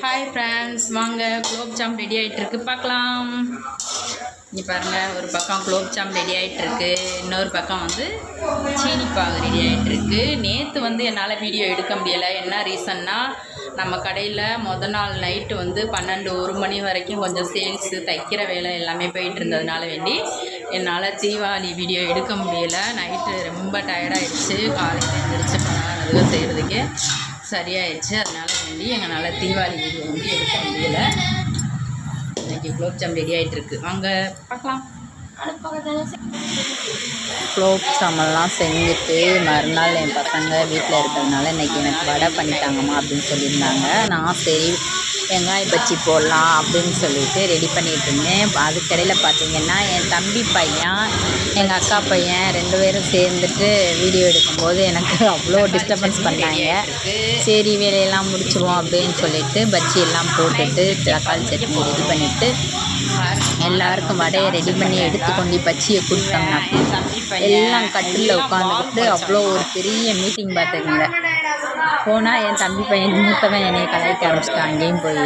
Hi friends, வாங்க gulab jam ready ஆகிட்டுருக்கு பார்க்கலாம். இங்கே பாருங்கள், ஒரு பக்கம் குலோப் ஜாம் ரெடி ஆகிட்டுருக்கு, இன்னொரு பக்கம் வந்து சீனி பாகு ரெடி ஆகிட்டுருக்கு. நேற்று வந்து என்னால் வீடியோ எடுக்க முடியலை. என்ன ரீசன்னா, நம்ம கடையில் நாள் நைட்டு வந்து 12-1 மணி வரைக்கும் கொஞ்சம் சேல்ஸு தைக்கிற வேலை எல்லாமே போயிட்டு இருந்ததுனால வேண்டி என்னால் தீபாவளி வீடியோ எடுக்க முடியலை. நைட்டு ரொம்ப டயர்டாகிடுச்சு. காலையில் எழுந்திரிச்சு பலகாரம் செய்கிறதுக்கே சரியாயிடுச்சு. அதனால் வேண்டி எங்களால் தீபாவளி வீடியோ வந்து எடுக்க முடியலை. இன்றைக்கி குலோப் ஜாம் ரெடி ஆகிட்டுருக்கு, வாங்க பார்க்கலாம். குலோப் ஜாமெல்லாம் செஞ்சுட்டு மறுநாள் என் பசங்க வீட்டில் இருக்கிறதுனால இன்றைக்கி எனக்கு வடை பண்ணிட்டாங்கம்மா அப்படின்னு சொல்லியிருந்தாங்க. நான் சரி வெங்காய பஜ்ஜி போடலாம் அப்படின்னு சொல்லிட்டு ரெடி பண்ணிகிட்டு இருந்தேன். அதுக்கடையில் பார்த்திங்கன்னா என் தம்பி பையன் எங்கள் அக்கா பையன் 2 பேரும் சேர்ந்துட்டு வீடியோ எடுக்கும்போது எனக்கு அவ்வளோ டிஸ்டர்பன்ஸ் பண்ணாங்க. சரி வேலையெல்லாம் முடிச்சுவோம் அப்படின்னு சொல்லிட்டு பஜ்ஜி எல்லாம் போட்டுட்டு தக்காளி சட்னி ரெடி பண்ணிவிட்டு எல்லாருக்கும் வடையை ரெடி பண்ணி எடுத்துக்கொண்டு பஜ்ஜியை கொடுத்தோம்னா எல்லாம் கட்டில் உட்காந்துக்கிட்டு அவ்வளோ ஒரு பெரிய மீட்டிங் பார்த்துக்குங்க. போனால் என் தம்பி பையன் மூத்தவன் என்னையை கலாய்க்க ஆரம்பிச்சிட்டான். அங்கேயும் போய்